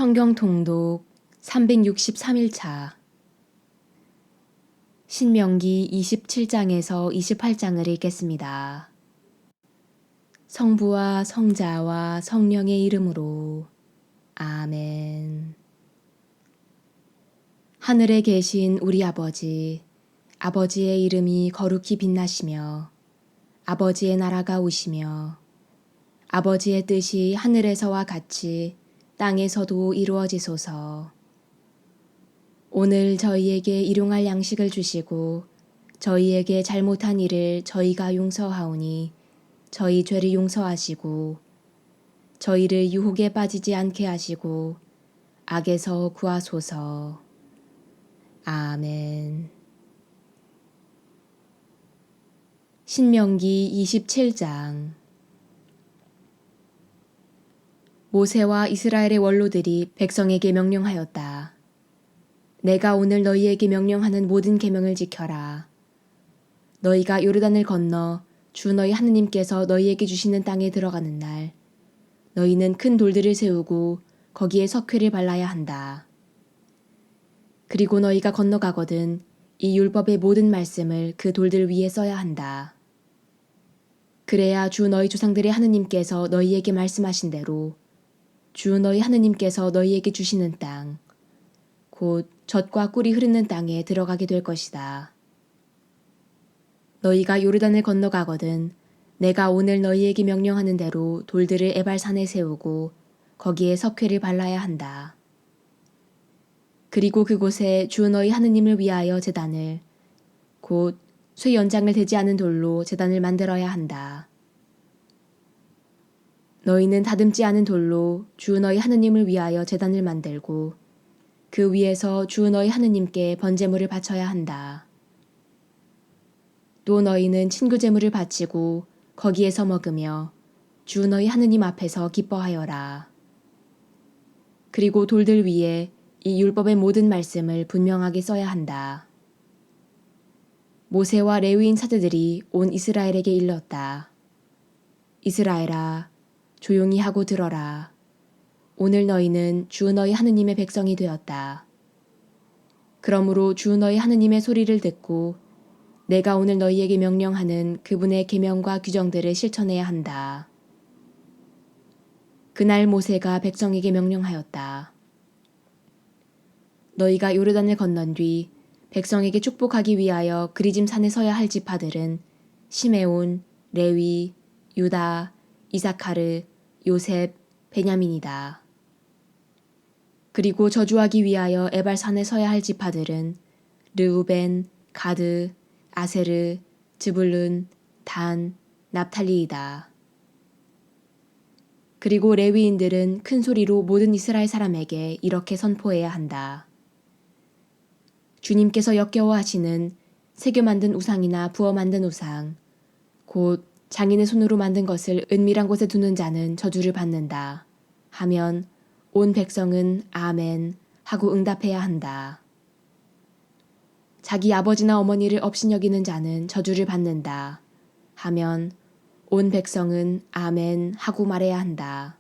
성경 통독 363일차 신명기 27장에서 28장을 읽겠습니다. 성부와 성자와 성령의 이름으로 아멘. 하늘에 계신 우리 아버지, 아버지의 이름이 거룩히 빛나시며 아버지의 나라가 오시며 아버지의 뜻이 하늘에서와 같이 땅에서도 이루어지소서. 오늘 저희에게 일용할 양식을 주시고 저희에게 잘못한 일을 저희가 용서하오니 저희 죄를 용서하시고 저희를 유혹에 빠지지 않게 하시고 악에서 구하소서. 아멘. 신명기 27장 모세와 이스라엘의 원로들이 백성에게 명령하였다. 내가 오늘 너희에게 명령하는 모든 계명을 지켜라. 너희가 요르단을 건너 주 너희 하느님께서 너희에게 주시는 땅에 들어가는 날 너희는 큰 돌들을 세우고 거기에 석회를 발라야 한다. 그리고 너희가 건너가거든 이 율법의 모든 말씀을 그 돌들 위에 써야 한다. 그래야 주 너희 조상들의 하느님께서 너희에게 말씀하신 대로 주 너희 하느님께서 너희에게 주시는 땅, 곧 젖과 꿀이 흐르는 땅에 들어가게 될 것이다. 너희가 요르단을 건너가거든 내가 오늘 너희에게 명령하는 대로 돌들을 에발산에 세우고 거기에 석회를 발라야 한다. 그리고 그곳에 주 너희 하느님을 위하여 제단을, 곧 쇠 연장을 대지 않은 돌로 제단을 만들어야 한다. 너희는 다듬지 않은 돌로 주 너희 하느님을 위하여 제단을 만들고 그 위에서 주 너희 하느님께 번제물을 바쳐야 한다. 또 너희는 친구제물을 바치고 거기에서 먹으며 주 너희 하느님 앞에서 기뻐하여라. 그리고 돌들 위에 이 율법의 모든 말씀을 분명하게 써야 한다. 모세와 레위인 사제들이 온 이스라엘에게 일렀다. 이스라엘아, 조용히 하고 들어라. 오늘 너희는 주 너희 하느님의 백성이 되었다. 그러므로 주 너희 하느님의 소리를 듣고 내가 오늘 너희에게 명령하는 그분의 계명과 규정들을 실천해야 한다. 그날 모세가 백성에게 명령하였다. 너희가 요르단을 건넌 뒤 백성에게 축복하기 위하여 그리짐 산에 서야 할 지파들은 시메온, 레위, 유다, 이사카르, 요셉, 베냐민이다. 그리고 저주하기 위하여 에발산에 서야 할 지파들은 르우벤, 가드, 아세르, 즈불룬, 단, 납탈리이다. 그리고 레위인들은 큰 소리로 모든 이스라엘 사람에게 이렇게 선포해야 한다. 주님께서 역겨워하시는 새겨 만든 우상이나 부어 만든 우상, 곧 장인의 손으로 만든 것을 은밀한 곳에 두는 자는 저주를 받는다. 하면 온 백성은 아멘 하고 응답해야 한다. 자기 아버지나 어머니를 업신여기는 자는 저주를 받는다. 하면 온 백성은 아멘 하고 말해야 한다.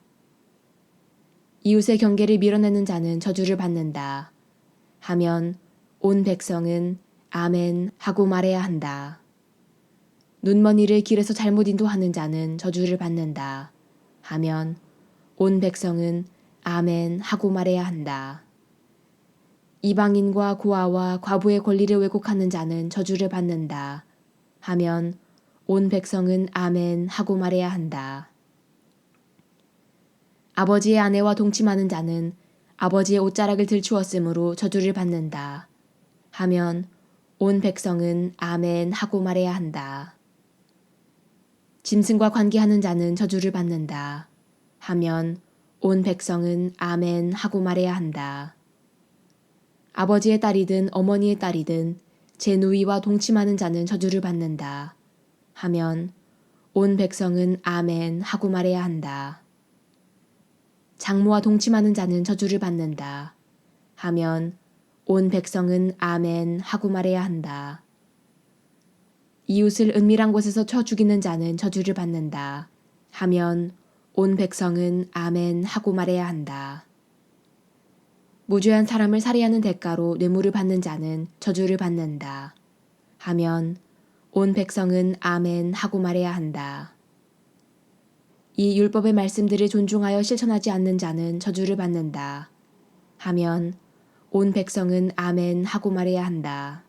이웃의 경계를 밀어내는 자는 저주를 받는다. 하면 온 백성은 아멘 하고 말해야 한다. 눈먼이를 길에서 잘못 인도하는 자는 저주를 받는다. 하면 온 백성은 아멘 하고 말해야 한다. 이방인과 고아와 과부의 권리를 왜곡하는 자는 저주를 받는다. 하면 온 백성은 아멘 하고 말해야 한다. 아버지의 아내와 동침하는 자는 아버지의 옷자락을 들추었으므로 저주를 받는다. 하면 온 백성은 아멘 하고 말해야 한다. 짐승과 관계하는 자는 저주를 받는다. 하면 온 백성은 아멘 하고 말해야 한다. 아버지의 딸이든 어머니의 딸이든 제 누이와 동침하는 자는 저주를 받는다. 하면 온 백성은 아멘 하고 말해야 한다. 장모와 동침하는 자는 저주를 받는다. 하면 온 백성은 아멘 하고 말해야 한다. 이웃을 은밀한 곳에서 쳐 죽이는 자는 저주를 받는다. 하면 온 백성은 아멘 하고 말해야 한다. 무죄한 사람을 살해하는 대가로 뇌물을 받는 자는 저주를 받는다. 하면 온 백성은 아멘 하고 말해야 한다. 이 율법의 말씀들을 존중하여 실천하지 않는 자는 저주를 받는다. 하면 온 백성은 아멘 하고 말해야 한다.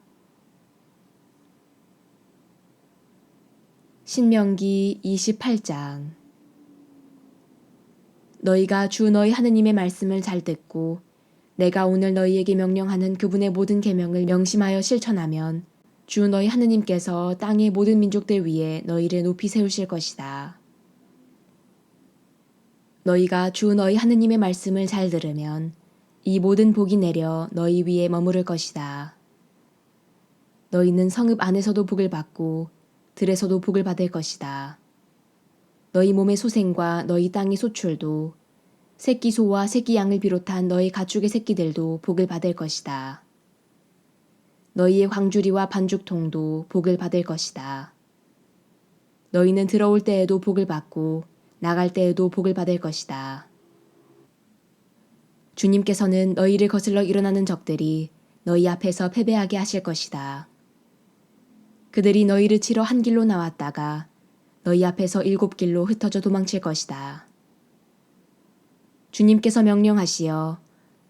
신명기 28장. 너희가 주 너희 하느님의 말씀을 잘 듣고 내가 오늘 너희에게 명령하는 그분의 모든 계명을 명심하여 실천하면 주 너희 하느님께서 땅의 모든 민족들 위에 너희를 높이 세우실 것이다. 너희가 주 너희 하느님의 말씀을 잘 들으면 이 모든 복이 내려 너희 위에 머무를 것이다. 너희는 성읍 안에서도 복을 받고 들에서도 복을 받을 것이다. 너희 몸의 소생과 너희 땅의 소출도 새끼 소와 새끼 양을 비롯한 너희 가축의 새끼들도 복을 받을 것이다. 너희의 광주리와 반죽통도 복을 받을 것이다. 너희는 들어올 때에도 복을 받고 나갈 때에도 복을 받을 것이다. 주님께서는 너희를 거슬러 일어나는 적들이 너희 앞에서 패배하게 하실 것이다. 그들이 너희를 치러 한 길로 나왔다가 너희 앞에서 7길로 흩어져 도망칠 것이다. 주님께서 명령하시어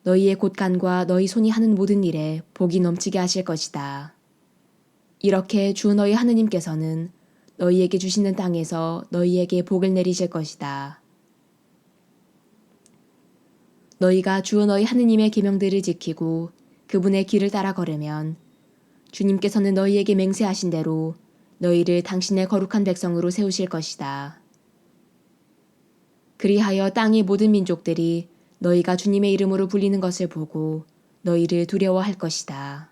너희의 곳간과 너희 손이 하는 모든 일에 복이 넘치게 하실 것이다. 이렇게 주 너희 하느님께서는 너희에게 주시는 땅에서 너희에게 복을 내리실 것이다. 너희가 주 너희 하느님의 계명들을 지키고 그분의 길을 따라 걸으면 주님께서는 너희에게 맹세하신 대로 너희를 당신의 거룩한 백성으로 세우실 것이다. 그리하여 땅의 모든 민족들이 너희가 주님의 이름으로 불리는 것을 보고 너희를 두려워할 것이다.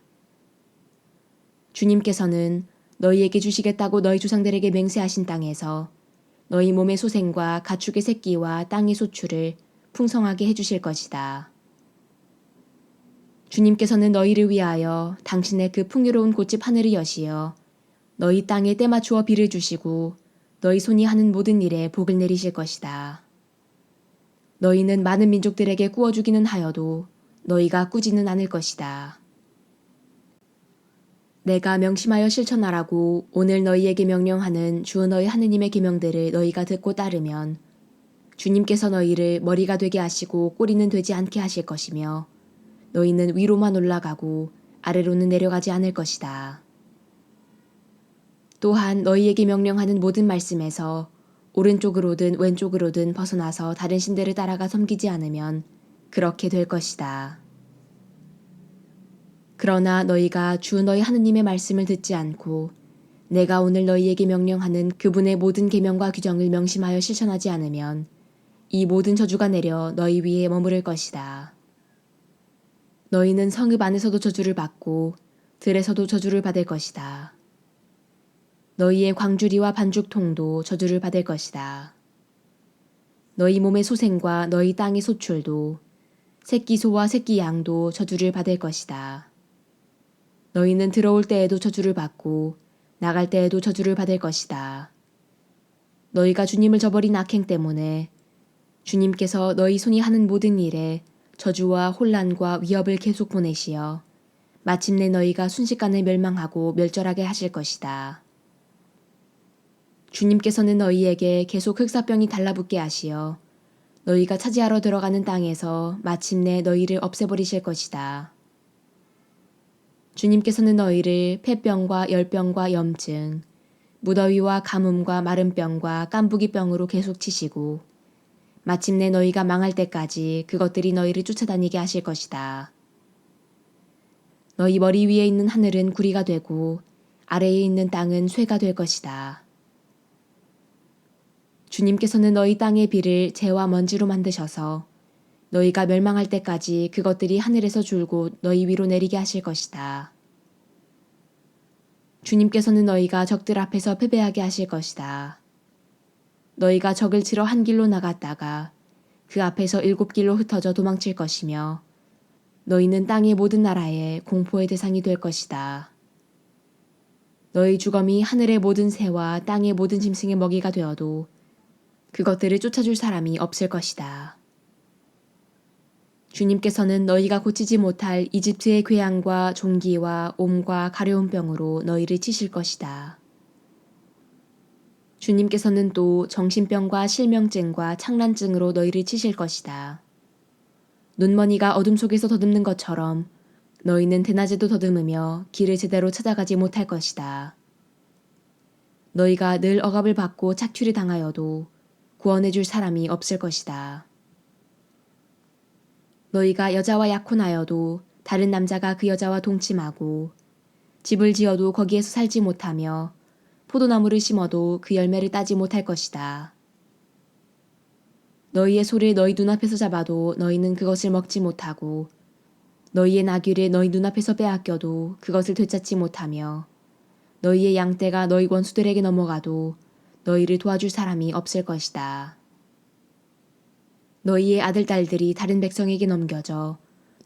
주님께서는 너희에게 주시겠다고 너희 조상들에게 맹세하신 땅에서 너희 몸의 소생과 가축의 새끼와 땅의 소출을 풍성하게 해주실 것이다. 주님께서는 너희를 위하여 당신의 그 풍요로운 곳집 하늘을 여시어 너희 땅에 때맞추어 비를 주시고 너희 손이 하는 모든 일에 복을 내리실 것이다. 너희는 많은 민족들에게 꾸어주기는 하여도 너희가 꾸지는 않을 것이다. 내가 명심하여 실천하라고 오늘 너희에게 명령하는 주 너희 하느님의 계명들을 너희가 듣고 따르면 주님께서 너희를 머리가 되게 하시고 꼬리는 되지 않게 하실 것이며 너희는 위로만 올라가고 아래로는 내려가지 않을 것이다. 또한 너희에게 명령하는 모든 말씀에서 오른쪽으로든 왼쪽으로든 벗어나서 다른 신들을 따라가 섬기지 않으면 그렇게 될 것이다. 그러나 너희가 주 너희 하느님의 말씀을 듣지 않고 내가 오늘 너희에게 명령하는 그분의 모든 계명과 규정을 명심하여 실천하지 않으면 이 모든 저주가 내려 너희 위에 머무를 것이다. 너희는 성읍 안에서도 저주를 받고 들에서도 저주를 받을 것이다. 너희의 광주리와 반죽통도 저주를 받을 것이다. 너희 몸의 소생과 너희 땅의 소출도 새끼 소와 새끼 양도 저주를 받을 것이다. 너희는 들어올 때에도 저주를 받고 나갈 때에도 저주를 받을 것이다. 너희가 주님을 저버린 악행 때문에 주님께서 너희 손이 하는 모든 일에 저주와 혼란과 위협을 계속 보내시어 마침내 너희가 순식간에 멸망하고 멸절하게 하실 것이다. 주님께서는 너희에게 계속 흑사병이 달라붙게 하시어 너희가 차지하러 들어가는 땅에서 마침내 너희를 없애버리실 것이다. 주님께서는 너희를 폐병과 열병과 염증, 무더위와 가뭄과 마른병과 깐부기병으로 계속 치시고 마침내 너희가 망할 때까지 그것들이 너희를 쫓아다니게 하실 것이다. 너희 머리 위에 있는 하늘은 구리가 되고 아래에 있는 땅은 쇠가 될 것이다. 주님께서는 너희 땅의 비를 재와 먼지로 만드셔서 너희가 멸망할 때까지 그것들이 하늘에서 줄곧 너희 위로 내리게 하실 것이다. 주님께서는 너희가 적들 앞에서 패배하게 하실 것이다. 너희가 적을 치러 한 길로 나갔다가 그 앞에서 7길로 흩어져 도망칠 것이며 너희는 땅의 모든 나라에 공포의 대상이 될 것이다. 너희 주검이 하늘의 모든 새와 땅의 모든 짐승의 먹이가 되어도 그것들을 쫓아줄 사람이 없을 것이다. 주님께서는 너희가 고치지 못할 이집트의 궤양과 종기와 옴과 가려운 병으로 너희를 치실 것이다. 주님께서는 또 정신병과 실명증과 창란증으로 너희를 치실 것이다. 눈머니가 어둠 속에서 더듬는 것처럼 너희는 대낮에도 더듬으며 길을 제대로 찾아가지 못할 것이다. 너희가 늘 억압을 받고 착취를 당하여도 구원해 줄 사람이 없을 것이다. 너희가 여자와 약혼하여도 다른 남자가 그 여자와 동침하고 집을 지어도 거기에서 살지 못하며 포도나무를 심어도 그 열매를 따지 못할 것이다. 너희의 소를 너희 눈앞에서 잡아도 너희는 그것을 먹지 못하고 너희의 나귀를 너희 눈앞에서 빼앗겨도 그것을 되찾지 못하며 너희의 양떼가 너희 원수들에게 넘어가도 너희를 도와줄 사람이 없을 것이다. 너희의 아들 딸들이 다른 백성에게 넘겨져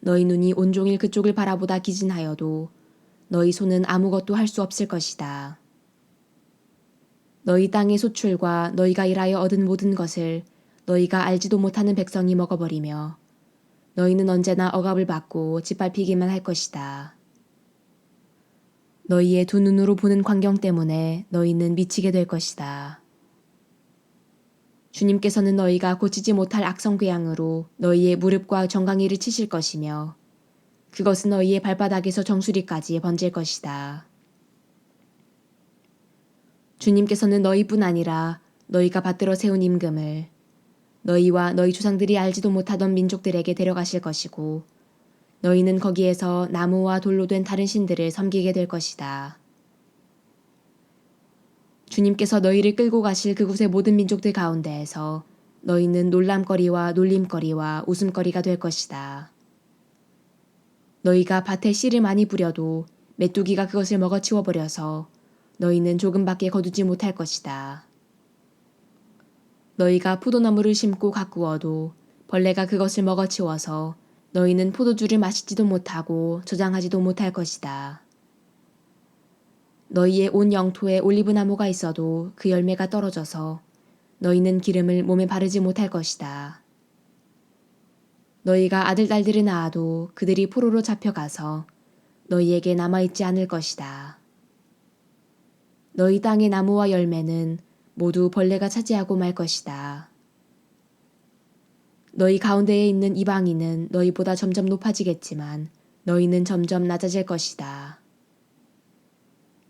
너희 눈이 온종일 그쪽을 바라보다 기진하여도 너희 손은 아무것도 할 수 없을 것이다. 너희 땅의 소출과 너희가 일하여 얻은 모든 것을 너희가 알지도 못하는 백성이 먹어버리며 너희는 언제나 억압을 받고 짓밟히기만 할 것이다. 너희의 두 눈으로 보는 광경 때문에 너희는 미치게 될 것이다. 주님께서는 너희가 고치지 못할 악성궤양으로 너희의 무릎과 정강이를 치실 것이며 그것은 너희의 발바닥에서 정수리까지 번질 것이다. 주님께서는 너희뿐 아니라 너희가 받들어 세운 임금을 너희와 너희 조상들이 알지도 못하던 민족들에게 데려가실 것이고 너희는 거기에서 나무와 돌로 된 다른 신들을 섬기게 될 것이다. 주님께서 너희를 끌고 가실 그곳의 모든 민족들 가운데에서 너희는 놀람거리와 놀림거리와 웃음거리가 될 것이다. 너희가 밭에 씨를 많이 뿌려도 메뚜기가 그것을 먹어치워버려서 너희는 조금밖에 거두지 못할 것이다. 너희가 포도나무를 심고 가꾸어도 벌레가 그것을 먹어치워서 너희는 포도주를 마시지도 못하고 저장하지도 못할 것이다. 너희의 온 영토에 올리브나무가 있어도 그 열매가 떨어져서 너희는 기름을 몸에 바르지 못할 것이다. 너희가 아들 딸들을 낳아도 그들이 포로로 잡혀가서 너희에게 남아있지 않을 것이다. 너희 땅의 나무와 열매는 모두 벌레가 차지하고 말 것이다. 너희 가운데에 있는 이방인은 너희보다 점점 높아지겠지만 너희는 점점 낮아질 것이다.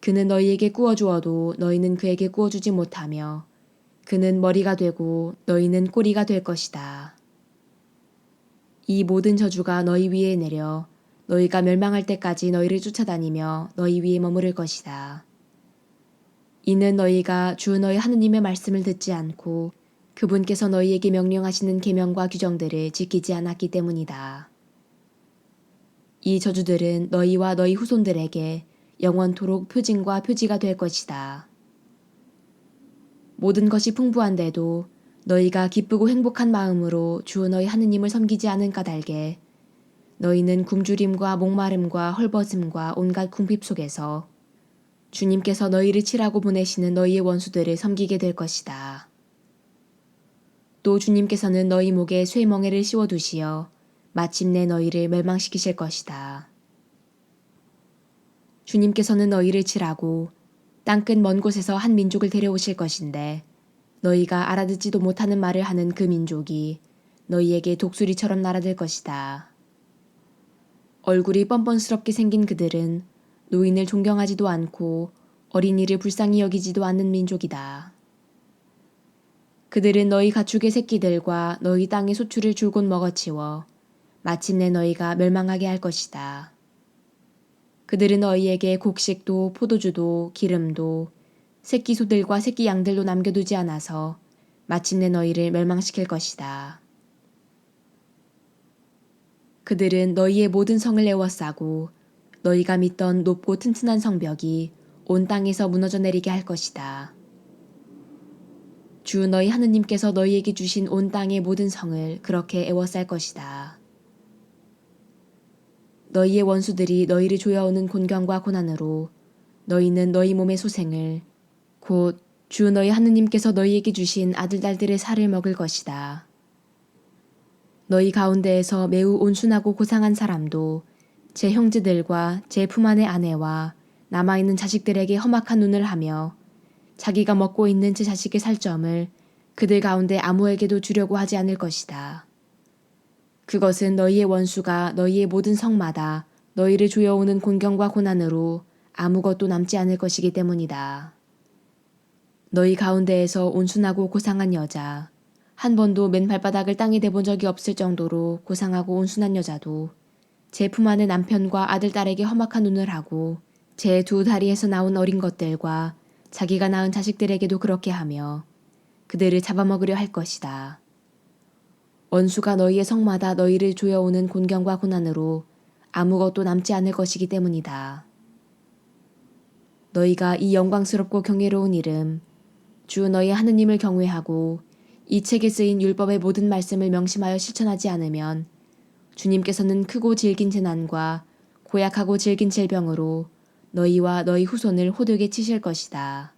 그는 너희에게 구워주어도 너희는 그에게 구워주지 못하며 그는 머리가 되고 너희는 꼬리가 될 것이다. 이 모든 저주가 너희 위에 내려 너희가 멸망할 때까지 너희를 쫓아다니며 너희 위에 머무를 것이다. 이는 너희가 주 너희 하느님의 말씀을 듣지 않고 그분께서 너희에게 명령하시는 계명과 규정들을 지키지 않았기 때문이다. 이 저주들은 너희와 너희 후손들에게 영원토록 표징과 표지가 될 것이다. 모든 것이 풍부한데도 너희가 기쁘고 행복한 마음으로 주 너희 하느님을 섬기지 않은 까닭에 너희는 굶주림과 목마름과 헐벗음과 온갖 궁핍 속에서 주님께서 너희를 치라고 보내시는 너희의 원수들을 섬기게 될 것이다. 또 주님께서는 너희 목에 쇠멍에를 씌워두시어 마침내 너희를 멸망시키실 것이다. 주님께서는 너희를 치라고 땅끝 먼 곳에서 한 민족을 데려오실 것인데 너희가 알아듣지도 못하는 말을 하는 그 민족이 너희에게 독수리처럼 날아들 것이다. 얼굴이 뻔뻔스럽게 생긴 그들은 노인을 존경하지도 않고 어린이를 불쌍히 여기지도 않는 민족이다. 그들은 너희 가축의 새끼들과 너희 땅의 소출을 줄곧 먹어치워 마침내 너희가 멸망하게 할 것이다. 그들은 너희에게 곡식도 포도주도 기름도 새끼 소들과 새끼 양들도 남겨두지 않아서 마침내 너희를 멸망시킬 것이다. 그들은 너희의 모든 성을 에워싸고 너희가 믿던 높고 튼튼한 성벽이 온 땅에서 무너져 내리게 할 것이다. 주 너희 하느님께서 너희에게 주신 온 땅의 모든 성을 그렇게 에워쌀 것이다. 너희의 원수들이 너희를 조여오는 곤경과 고난으로 너희는 너희 몸의 소생을 곧 주 너희 하느님께서 너희에게 주신 아들 딸들의 살을 먹을 것이다. 너희 가운데에서 매우 온순하고 고상한 사람도 제 형제들과 제 품 안의 아내와 남아있는 자식들에게 험악한 눈을 하며 자기가 먹고 있는 제 자식의 살점을 그들 가운데 아무에게도 주려고 하지 않을 것이다. 그것은 너희의 원수가 너희의 모든 성마다 너희를 조여오는 곤경과 고난으로 아무것도 남지 않을 것이기 때문이다. 너희 가운데에서 온순하고 고상한 여자, 한 번도 맨 발바닥을 땅에 대본 적이 없을 정도로 고상하고 온순한 여자도 제 품 안의 남편과 아들, 딸에게 험악한 눈을 하고 제 두 다리에서 나온 어린 것들과 자기가 낳은 자식들에게도 그렇게 하며 그들을 잡아먹으려 할 것이다. 원수가 너희의 성마다 너희를 조여오는 곤경과 고난으로 아무것도 남지 않을 것이기 때문이다. 너희가 이 영광스럽고 경외로운 이름, 주 너희 하느님을 경외하고 이 책에 쓰인 율법의 모든 말씀을 명심하여 실천하지 않으면 주님께서는 크고 질긴 재난과 고약하고 질긴 질병으로 너희와 너희 후손을 호되게 치실 것이다.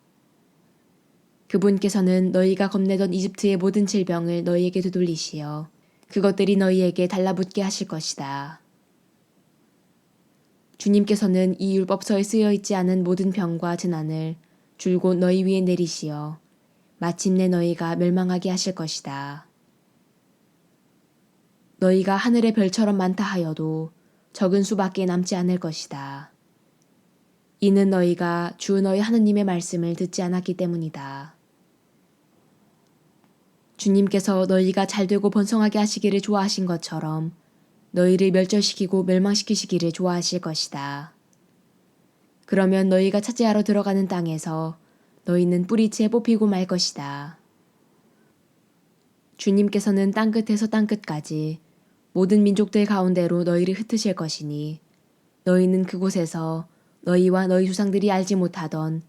그분께서는 너희가 겁내던 이집트의 모든 질병을 너희에게 되돌리시어 그것들이 너희에게 달라붙게 하실 것이다. 주님께서는 이 율법서에 쓰여 있지 않은 모든 병과 재난을 줄곧 너희 위에 내리시어 마침내 너희가 멸망하게 하실 것이다. 너희가 하늘의 별처럼 많다 하여도 적은 수밖에 남지 않을 것이다. 이는 너희가 주 너희 하느님의 말씀을 듣지 않았기 때문이다. 주님께서 너희가 잘되고 번성하게 하시기를 좋아하신 것처럼 너희를 멸절시키고 멸망시키시기를 좋아하실 것이다. 그러면 너희가 차지하러 들어가는 땅에서 너희는 뿌리채 뽑히고 말 것이다. 주님께서는 땅끝에서 땅끝까지 모든 민족들 가운데로 너희를 흩으실 것이니 너희는 그곳에서 너희와 너희 조상들이 알지 못하던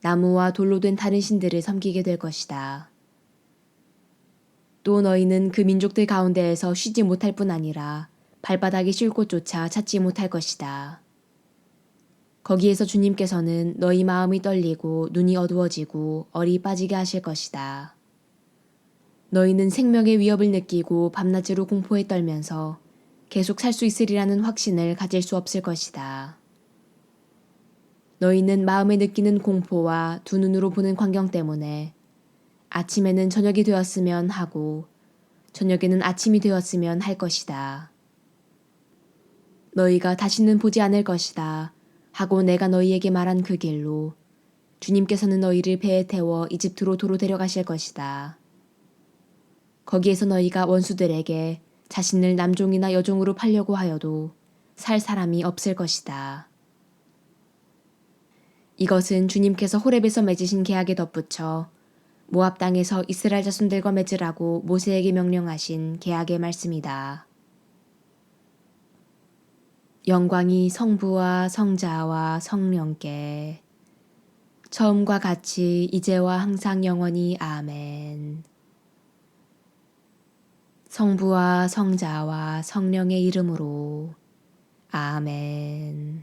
나무와 돌로 된 다른 신들을 섬기게 될 것이다. 또 너희는 그 민족들 가운데에서 쉬지 못할 뿐 아니라 발바닥이 쉴 곳조차 찾지 못할 것이다. 거기에서 주님께서는 너희 마음이 떨리고 눈이 어두워지고 얼이 빠지게 하실 것이다. 너희는 생명의 위협을 느끼고 밤낮으로 공포에 떨면서 계속 살 수 있으리라는 확신을 가질 수 없을 것이다. 너희는 마음에 느끼는 공포와 두 눈으로 보는 광경 때문에 아침에는 저녁이 되었으면 하고 저녁에는 아침이 되었으면 할 것이다. 너희가 다시는 보지 않을 것이다 하고 내가 너희에게 말한 그 길로 주님께서는 너희를 배에 태워 이집트로 도로 데려가실 것이다. 거기에서 너희가 원수들에게 자신을 남종이나 여종으로 팔려고 하여도 살 사람이 없을 것이다. 이것은 주님께서 호렙에서 맺으신 계약에 덧붙여 모압 땅에서 이스라엘 자손들과 맺으라고 모세에게 명령하신 계약의 말씀이다. 영광이 성부와 성자와 성령께 처음과 같이 이제와 항상 영원히 아멘. 성부와 성자와 성령의 이름으로 아멘.